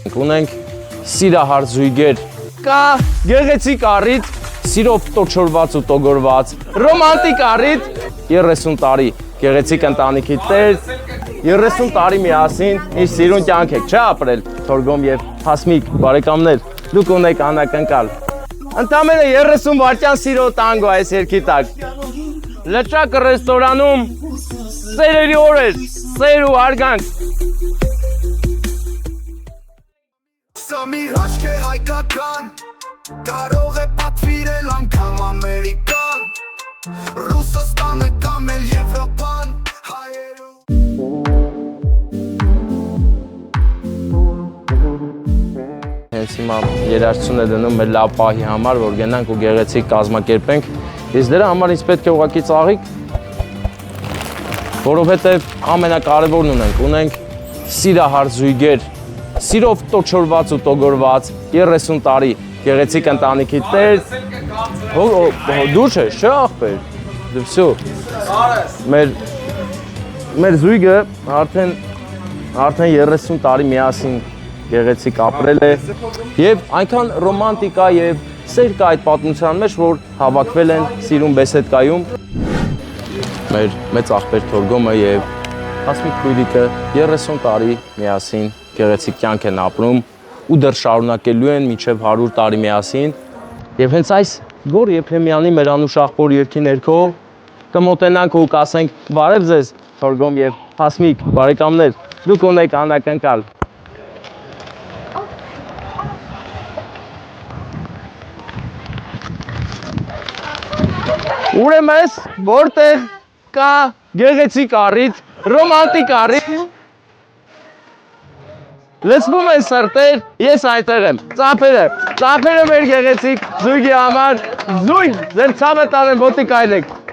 Ունենք սիրահար զույգեր, կա գեղեցիկ առիթ, սիրով տոչորված ու տոգորված, ռոմանտիկ առիթ, 30 տարի գեղեցիկ ընտանիքի տեր, 30 տարի միասին ինչ սիրուն կյանք եք չէ ապրել, Թորգոմ եւ Հասմիկ բարեկամներ, դուք ունեք անակնկալ։ Ընդամենը 30 վայրկյան սիրո տանգո այս երգի տակ։ Լճակը ռեստորանում սերերի օրեր, սեր ու հարգանք։ Սա մի հաշկ է հայկական, կարող է պատվիրել անգամ ամերիկան, Ռուսաստանը կամ էլ Եվրոպան, հայերու։ Հենց հիմա երաժշտություն է դնում մեր լավ պահի համար, որ գնանք ու գեղեցիկ կազմակերպենք, իսկ դրա համար ինձ պետք է ուղղակի ծաղիկ, որովհետև ամենակարևորն ունենք սիրահար զույգեր, սիրով տոչորված ու տոգորված 30 տարի գեղեցիկ ընտանիքի տեր, դուր չէ, չէ աղբեր, դվսու, մեր զույգը արդեն 30 տարի միասին գեղեցիկ ապրել է և այնքան ռոմանտիկա և սեր կա այդ պատմության մեջ, որ հավաքվել են սիրուն բեսեդկայում մեր մեծ աղբեր Թորգոմը և Հասմիկ Քույրիկը 30 տարի միասին գեղեցիկ կյանք են ապրում ու դեռ շարունակելու են մինչև 100 տարի միասին և հենց այս Գոր Եփրեմյանի մեր անուշ աղբոր երգի ներքո կմոտենանք ու կասենք բարև ձեզ Թորգոմ և Հասմիկ բարեկամներ, դուք ունեք անակնկալ։ Ուրեմն որտեղ կա գեղեցիկ առիթ, ռոմանտիկ առիթ, լցվում են սրտեր, ես այնտեղ եմ, ծափերը մեր գեղեցիկ զույգի համար, զույգ, ձեր ցավը տանեմ,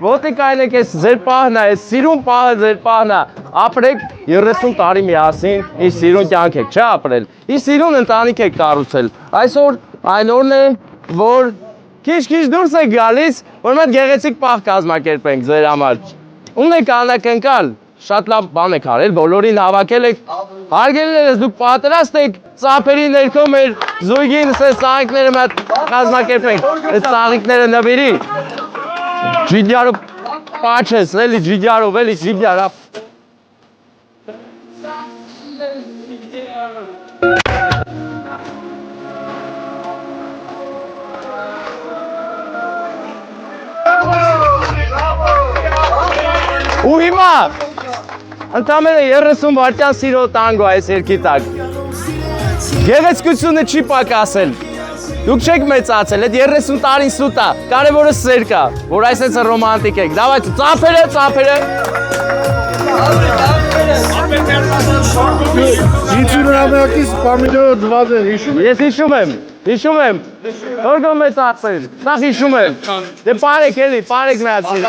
ոտիկ այլեք, ես ձեր պահն է, ես սիրուն պահը ձեր պահն է, ապրեք 30 տարի միասին, ինչ սիրուն կյանք եք, չէ ապրել, ինչ սիրուն ընտանիք եք կառուցել, այսօր այն օրն է, որ քիչ դուրս եք գալիս, որ մենք գեղեցիկ պահ կազմակերպենք ձեր համար, ունեք անակնկալ, շատ լավ բան եք արել, բոլորին հավաքել եք, հարգելիներս դուք պատրաստ եք ծափերի ներքո մեր զույգին ծաղիկները մատ կազմակերպենք, այդ ծաղիկները նվիրի, ջիդյարով պաչես, էլի ջիդյարով, էլի ջիդյարով, ու հիմա ընդամենը 30 վայրկյան սիրո տանգո այս երգի տակ, գեղեցկությունը չի պակասել, դուք չեք մեծացել, այդ 30 տարին սուտ է, կարևորը սեր կա, որ այսպես ռոմանտիկ եք, դավայց ծափերը, Ինչու նամակից պամիդորը դված է, հիշում ես հիշում եմ, Թորգոմ մեծացել, նախ հիշում եմ, դե պարեք էլի, պարեք նացիր,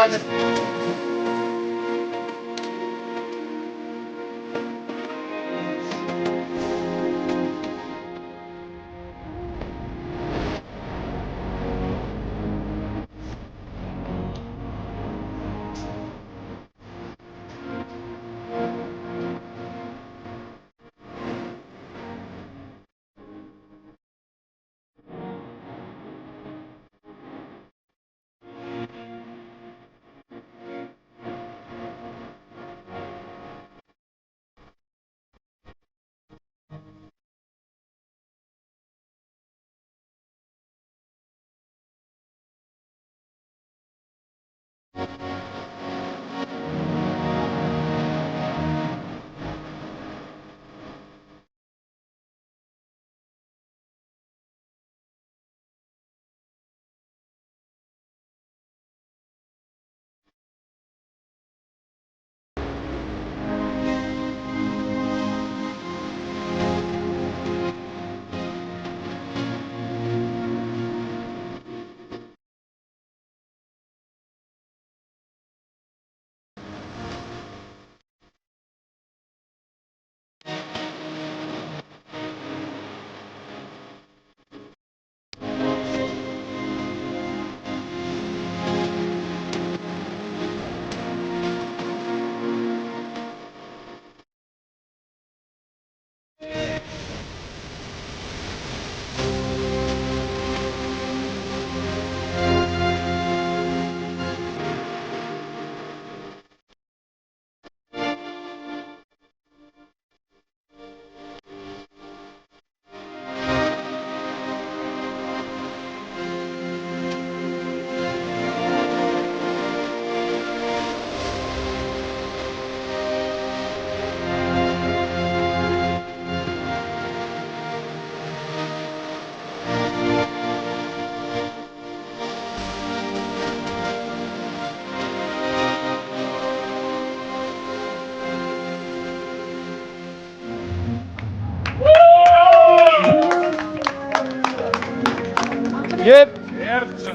Եվ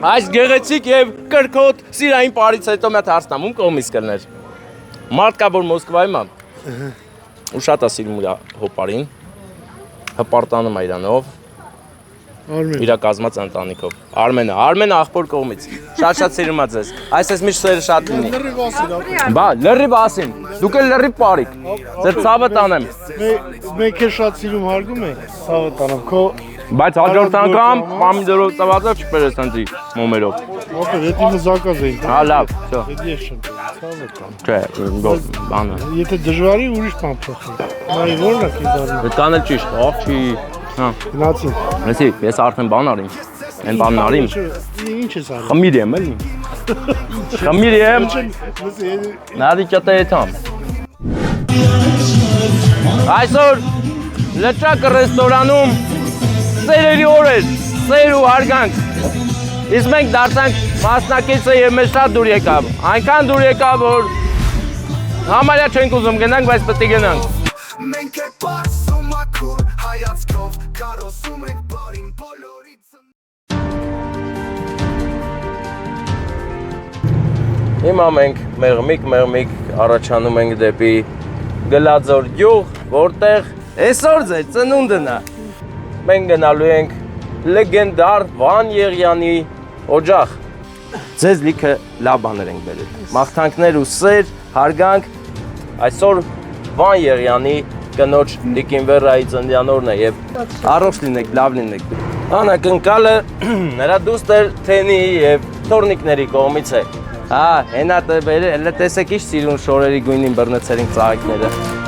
այս գեղեցիկ եւ կրկոտ սիրային բարից հետո մի հատ հարցնամ, ում կողմից կլներ։ Մարդկա որ Մոսկվայում է։ Ու շատ է սիրում իր հոպարին։ Հպարտանում է իրանով։ Իր կազմած ընտանիքով։ Արմենը աղբոր կողմից։ Շատ սիրում է ձեզ։ Այսպես միշտ սերը շատ լինի։ Բա, լրիվ ասին։ Դուք էլ լրիվ բարիք։ Ձեր ցավը տանեմ։ Մենք էլ շատ սիրում հարգում ենք, ցավը տանեմ, քո Բայց հաջորդ անգամ պամիդորով ծավալով չպերես ընտրի մոմերով։ օքե, դե զակազ ենք։ Հա լավ, всё։ Դե ես չեմ, ցավը տանեմ։ Չէ, բանը։ Եթե դժվարի ուրիշ բան փոխի։ Նայ որն է քեզ Դա կանել ճիշտ, աղջի։ Հա։ Գնացին։ Լսի, ես արդեն բան արին։ Այն բանն արին։ Ինչ ես անում։ Խմիր եմ էլի։ Խմիր եմ։ Լսի, Նադի ճտեթամ։ Այսօր լճակ ռեստորանում սերերի օր էր, սեր ու հարգանք։ Իսկ մենք դարձանք մասնակիցը եւ մեզ շատ դուր եկավ։ Այնքան դուր եկավ, որ համարյա չենք ուզում գնանք, բայց պետք է գնանք։ Մենք է պարսում ակուր հայացքով կարոսում ենք բարին բոլորից Հիմա մենք մեղմիկ առաջանում ենք դեպի Գլաձոր գյուղ, որտեղ այսօր ձեր ծնունդն է։ Մենք գնալու ենք լեգենդար Վան Եղյանի օջախ։ Ձեզ լիքը լավ բաներ ենք բերել։ Մաղթանքներ ու սեր, հարգանք։ Այսօր Վան Եղյանի կնոջ Տիկին Վերայի ծննդյան օրն է եւ առողջ լինեք, լավ լինեք։ Անակնկալը նրա դուստր Թենի եւ թորնիկների կողմից է։ Հա, հենա տվել, էլ տեսեք ինչ սիրուն շորերի գույնին բռնեցել ենք ծաղիկները։